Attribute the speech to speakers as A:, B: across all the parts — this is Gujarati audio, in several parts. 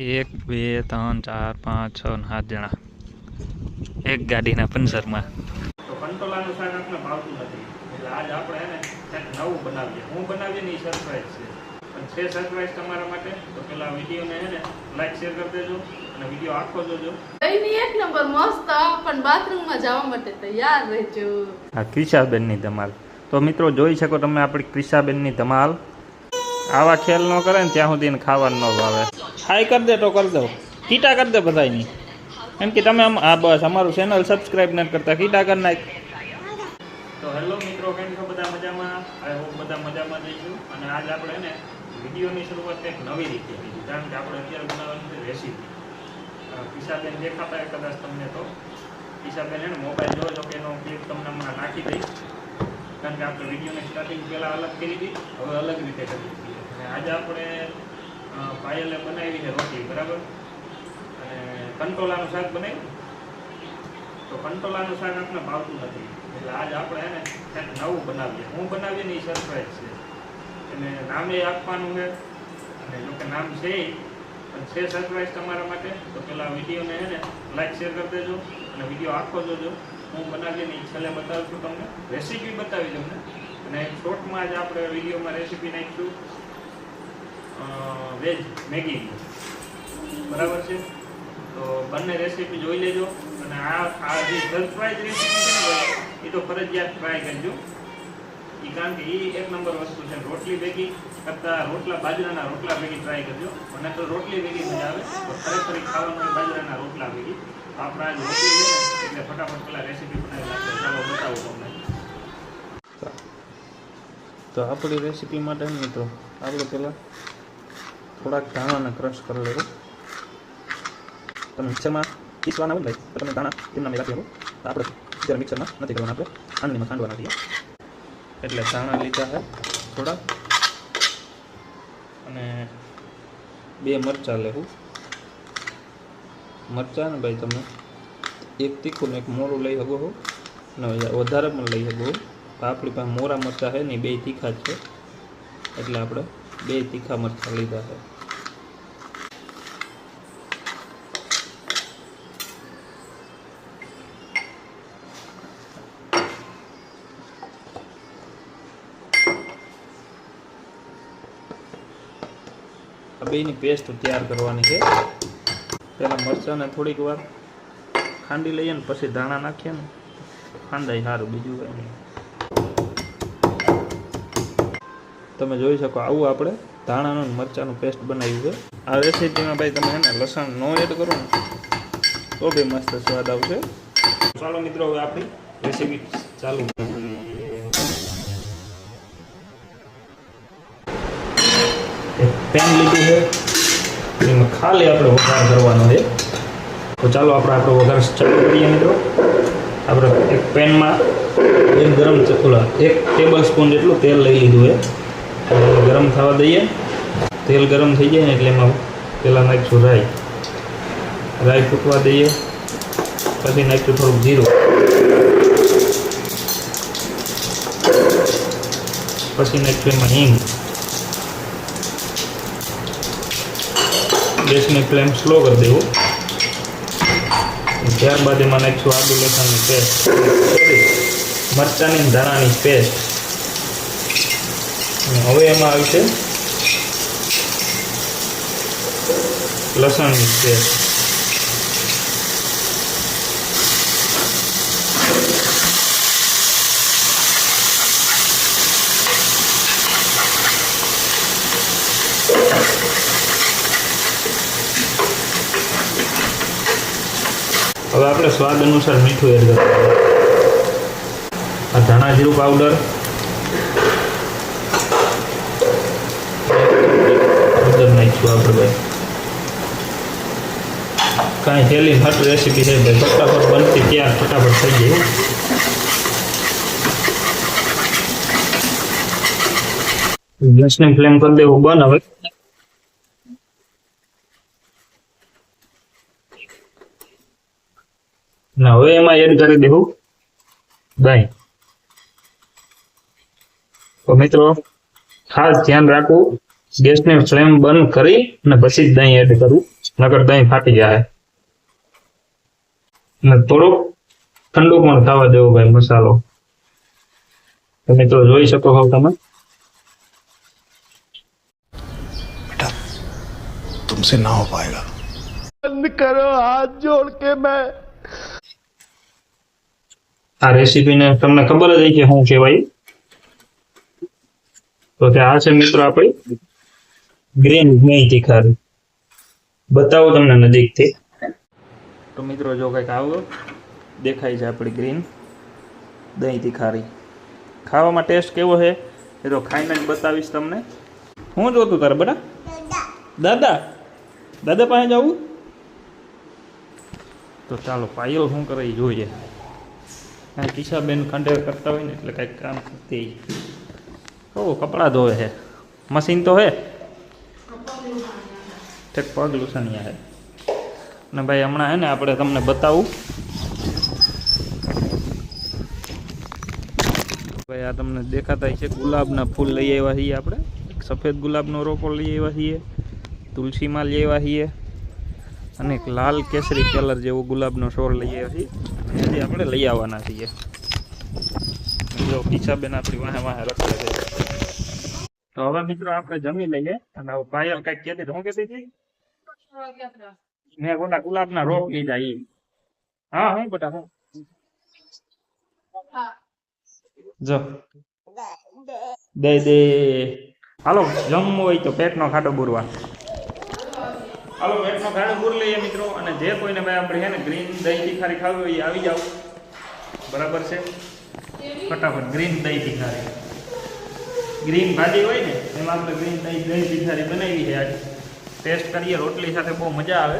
A: એક બે ત્રણ ચાર પાંચ છ ને 7 જણા એક ગાડીના પંચરમાં. તો કંટોલાનું શાક આપણે ભાવતું નથી એટલે આજ આપણે એને કંઈક નવું બનાવીએ. હું બનાવીએ ને એ સરપ્રાઈઝ છે, પણ છે સરપ્રાઈઝ તમારા માટે. તો પેલા વિડીયોને હે ને લાઈક શેર કરી દેજો અને વિડીયો આખો જોજો.
B: કઈની એક નંબર મસ્ત, પણ બાથરૂમમાં જવા માટે તૈયાર રહેજો.
A: આ ક્રિશાબેનની ધમાલ. તો મિત્રો જોઈ શકો તમે આપણી ક્રિશાબેનની ધમાલ. આવા ખેલ ન કરે ને ત્યાં સુધી એને ખાવાનું ન ભાવે. હાઈ કરી દે તો કરી દો, કીટા કરી દે બધાની. એમ કે તમે આ બસ અમારું ચેનલ સબસ્ક્રાઈબ નથી કરતા, કીટા કરી નાખ. તો હેલો મિત્રો, કેમ છો બધા? મજામાં? આઈ હોપ બધા મજામાં જઈશું. અને આજ આપણે ને વિડીયોની શરૂઆત કંઈક નવી રીતે કરીશું, કારણ કે આપણે અત્યારે બનાવવાની છે રેસીપી. કિશાબેન દેખાતા હોય કદાચ તમને, તો કિશાબેન એને મોબાઈલ જોવો છો કે એનો ક્લિપ તમને હમણાં નાખી દઈશ, કારણ કે આપણે વિડીયોની સ્ટાર્ટિંગ પહેલાં અલગ કરી હતી, હવે અલગ રીતે કરી છીએ. અને આજે આપણે પાયલે બનાવી છે રોટલી, બરાબર, અને કંટોલાનું શાક બનાવ્યું. તો કંટોલાનું શાક આપણે ભાવતું નથી એટલે આજે આપણે એને કંઈક નવું બનાવીએ. હું બનાવીએ ને એ સરપ્રાઈઝ છે, એને નામે આપવાનું છે. અને જો કે નામ છે પણ છે સરપ્રાઈઝ તમારા માટે. તો પેલા વિડીયોને હે ને લાઈક શેર કરી દેજો અને વિડીયો આખો જોજો. હું બનાવીએ ને એ છેલ્લે બતાવું છું તમને, રેસીપી બતાવી તમને. અને શોર્ટમાં જ આપણે વિડીયોમાં રેસીપી નાખીશું વેજ મેગી, બરાબર છે. તો બંને રેસીપી જોઈ લેજો. અને આ જે સરપ્રાઈઝ રેસીપી છે ને એ તો ફરજિયાત ટ્રાય કરજો. એ કારણ કે એ એક નંબર વસ્તુ છે. રોટલી ભેગી કરતાં બાજરાના રોટલા ભેગી ટ્રાય કરજો. અને તો રોટલી ભેગી મજા આવે, તો ખરેખર ખાવાનું બાજરાના રોટલા ભેગી. તો આપણે આ રોટલી છે એટલે ફટાફટ પેલા રેસીપી બનાવી નાખીએ. ચાલો બતાવું તમને. તો આપણી રેસીપી માટે મિત્રો આપણે પહેલાં થોડાક ધાણાને ક્રશ કરી લેવું. તમે મિક્સરમાં પીસવાના હોય ભાઈ, તો તમે ધાણા એમના મેં રાખી શકો. આપણે અત્યારે મિક્સરમાં નથી કરવાના, આપણે આંગળીમાં ખાંડવાના છીએ. એટલે ધાણા લીધા છે થોડા, અને 2 મરચાં લેવું. મરચાં ને ભાઈ તમે એક તીખું ને એક મોરું લઈ શકો છો, ને વધારે પણ લઈ શકો. આપણી પાસે મોરા મરચાં છે ને 2 તીખા જ છે, એટલે આપણે 2 તીખા મરચાં લીધા છે. આ બેની પેસ્ટ તૈયાર કરવાની છે. પહેલાં મરચાંને થોડીક વાર ખાંડી લઈએ ને પછી ધાણા નાખીએ ને ખાંડાય સારું, બીજું કંઈ નહીં. તમે જોઈ શકો આવું આપણે ધાણાનું મરચાંનું પેસ્ટ બનાવ્યું છે. આ રેસીપીમાં ભાઈ તમે એને લસણ ન એડ કરો ને તો બી મસ્ત સ્વાદ આવશે. ચાલો મિત્રો, હવે આપણી રેસીપી ચાલુ. પેન લીધું છે, એમાં ખાલી આપણે વઘાર કરવાનો છે. તો ચાલો આપણે આપણો વઘાર ચાલુ કરીએ મિત્રો. આપણે એક પેનમાં 1 ટેબલ સ્પૂન જેટલું તેલ લઈ લીધું છે. ગરમ થવા દઈએ. તેલ ગરમ થઈ જાય ને એટલે એમાં પહેલાં નાખીશું રાઈ ફૂટવા દઈએ. પછી નાખીશું થોડુંક જીરું, પછી નાખીશું એમાં હિંગ. ગેસની ફ્લેમ સ્લો કરી દેવું. ત્યારબાદ એમાં નાખીશું આદુ લસણની પેસ્ટ, મરચાંની ધાણાની પેસ્ટ. અને હવે એમાં આવશે લસણની પેસ્ટ. હવે આપણે સ્વાદ અનુસાર મીઠું એડ કરીશું. આ ધાણા જીરું પાવડર, નાખીશું આપણે ભાઈ. કાંઈ હેલી હટ રેસીપી છે ભાઈ, ફટાફટ બનતી ત્યાં ફટાફટ થઈ જાય. ગેસની ફ્લેમ કરી દેવું બંધ. હવે ના, હવે એમાં એડ કરી દેવું દહીં. તો મિત્રો ખાસ ધ્યાન રાખવું, ગેસની ફ્લેમ બંધ કરી અને પછી જ દહીં એડ કરવું. નકર દહીં ફાટી જાય. અને થોડુંક ઠંડુ પણ થવા દેવું ભાઈ મસાલો. તો મિત્રો જોઈ શકો છો તમે.
C: तुमसे ना हो पाएगा.
A: આ રેસીપીને તમને ખબર જ હોય કે શું કહેવાય. તો કે આ છે મિત્રો આપણી ગ્રીન દહીં તીખારી. બતાવું તમને નજીકથી. તો મિત્રો જો કંઈક આવો દેખાય છે આપણી ગ્રીન દહીં તીખારી. ખાવામાં ટેસ્ટ કેવો છે એ તો ખાઈને જ બતાવીશ તમને. શું જોતું તારે બેટા? દાદા દાદા પાસે જવું? તો ચાલો પાયલ શું કરે એ જોઈએ. કાંઈ કિશાબેન ખંડેર કરતા હોય ને એટલે કાંઈક કામ કરતી. ઓ કપડાં ધોવે છે. મશીન તો હે ઠેક પગ લૂસણિયા હે. ને ભાઈ હમણાં હે ને આપણે તમને બતાવું. ભાઈ આ તમને દેખાતા છે ગુલાબના ફૂલ લઈ આવ્યા છીએ આપણે. એક સફેદ ગુલાબનો રોપો લઈ આવ્યા છીએ, તુલસીમાં લઈ આવ્યા છીએ, અને એક લાલ કેસરી કલર જેવો ગુલાબનો છોડ લઈ આવ્યા છીએ. અને હજી આપણે લઈ આવવાના છીએ. જો કિશાબેન આપણી વાહે વાહે રખડે છે. તો હવે મિત્રો આપણે જમી લઈએ. અને હવે પાયલ કઈક કહેતી હું કહેતી હતી મેં કોના ગુલાબના રોપ લીધા એ. હા હું બેટા હું જો દે દે. હાલો જમવું હોય તો પેટનો ખાડો બુરવા. હાલો પેટનો ખાડો બુર લઈએ મિત્રો. અને જે કોઈને ભાઈ આપણે છે ને ગ્રીન દહીં તીખારી ખાવી હોય એ આવી જાવ. બરાબર છે. ફટાફટ ગ્રીન દહીં તીખારી. ગ્રીન ભાજી હોય ને એમાં આપણે ગ્રીન દહીં તીખારી બનાવી છે આજે. ટેસ્ટ કરીએ. રોટલી સાથે બહુ મજા આવે.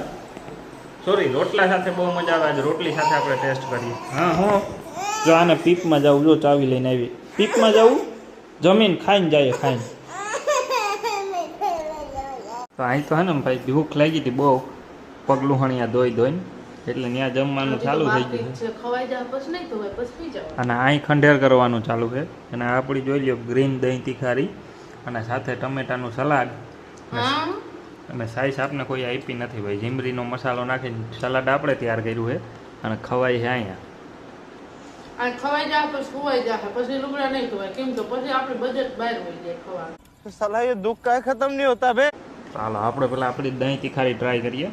A: સોરી રોટલા સાથે બહુ મજા આવે. આજે રોટલી સાથે આપણે ટેસ્ટ કરીએ. હા હું જો આને પીપમાં જાઉં. જો ચાવી લઈને આવી. પીપમાં જાઉં જમીન ખાઈને જાય ખાઈને. તો અહીં તો હે ને ભાઈ ભૂખ લાગી હતી બહુ. પગલું હણિયા ધોઈ ધોઈને એટલે ત્યાં જમવાનું ચાલુ થઈ ગયું છે. અને અહીં ખંડેર કરવાનું ચાલુ છે. અને આપણી જોઈ લો ગ્રીન દહીં તીખારી અને સાથે ટમેટાનું સલાડ. અને સાઈઝ આપને કોઈ આપી નથી ભાઈ. જીમરીનો મસાલો નાખીને સલાડ આપણે તૈયાર કર્યું છે. અને ખવાય છે અહીંયા.
B: ખવાઈ જાય પછી સુવાઈ જાય પછી લુગડા નહીં ધોવાય. કેમ તો પછી આપણે બજેટ બહાર હોય જાય ખવાનું.
D: साला ये दुख का खत्म नहीं होता बे.
A: ચાલો આપણે પેલા આપણી દહીં તીખારી ટ્રાય કરીએ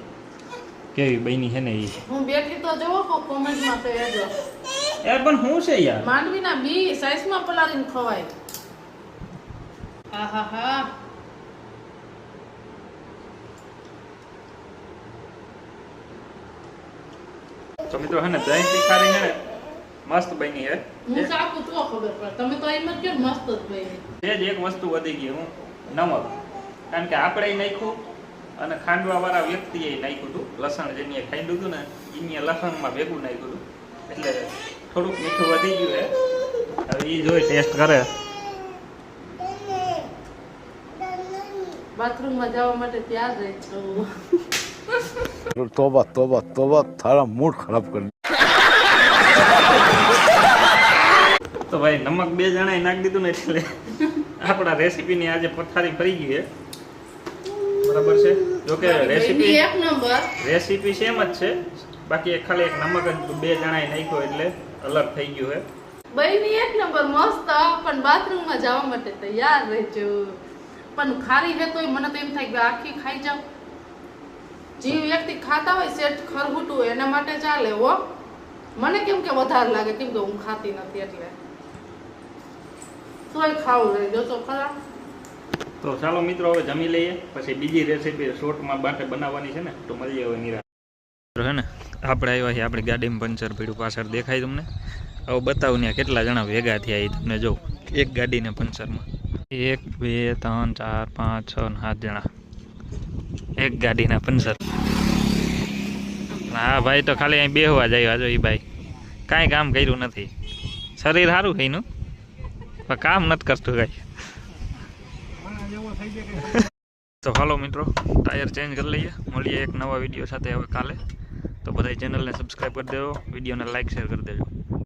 A: કેવી બની છે ને એ.
B: હું બેઠી તો જવો કો કોમેન્ટમાં કહેજો.
A: યાર પણ શું છે યાર?
B: માંડવીના બી સાઈઝમાં પલાળીને ખવાય. આહાહા.
A: તો મિત્રો હે ને દહીં તીખારી છે ને મસ્ત બની છે.
B: હું સાકું તો ખબર પડે. તમે તો એમ જ કહો મસ્ત જ બની.
A: એ જ એક વસ્તુ વધી ગઈ હું નમક. કારણ કે આપણે નાખ્યું અને ખાંડવા વાળા વ્યક્તિએ નાખ્યું હતું. લસણ જેને ખાંડ્યું હતું ને એને લસણમાં ભેગું નાખ્યું હતું. એટલે થોડુંક મીઠું વધી ગયું છે. હવે એ જોઈ ટેસ્ટ કરે.
B: બાથરૂમમાં જવા માટે તૈયાર રહે છો.
C: तोबा तोबा तोबा थारा मूड खराब कर.
A: તો ભાઈ નમક બે જણાએ નાખી દીધું ને એટલે આપણા રેસીપીની આજે પથારી ફરી ગઈ છે. બરાબર છે. જોકે રેસીપી
B: એક નંબર
A: રેસીપી સેમ જ છે. બાકી એક ખાલી એક નમક જ બે જણાએ નાખ્યો એટલે અલગ થઈ ગયું છે.
B: બની એક નંબર મસ્ત. પણ બાથરૂમમાં જવા માટે તૈયાર રહેજો. પણ ખારી હે તોય મને તો એમ થાય કે આખી ખાઈ જાવ. જે વ્યક્તિ ખાતા હોય સેટ ખરબૂટું એના માટે ચાલે હો. મને કેમ કે વધારે લાગે કેમ કે હું ખાતી નથી એટલે તોય ખાવું રહે જો તો ખરા.
A: તો ચાલો મિત્રો હવે જમી લઈએ. પછી બીજી રેસીપી શોર્ટમાં બાટે બનાવવાની છે ને તો મળીએ હવે નિરાશ. હે ને આપણે આવ્યા છીએ આપણી ગાડીમાં પંચર પડ્યું પાછળ દેખાય તમને. હવે બતાવું ને કેટલા જણા ભેગા થયા એ તમને જો. એક ગાડીને પંચરમાં 1 2 3 4 5 6 7 જણા એક ગાડીના પંચર. હા ભાઈ તો ખાલી અહીં બેહવા જાય. જો એ ભાઈ કાંઈ કામ કર્યું નથી. શરીર સારું છે એનું પણ કામ નથી કરતું કાંઈ. તો હાલો મિત્રો ટાયર ચેન્જ કરી લઈએ. મળીએ એક નવા વિડીયો સાથે હવે કાલે. તો બધા ચેનલને સબસ્ક્રાઈબ કરી દેજો. વિડીયોને લાઈક શેર કરી દેજો.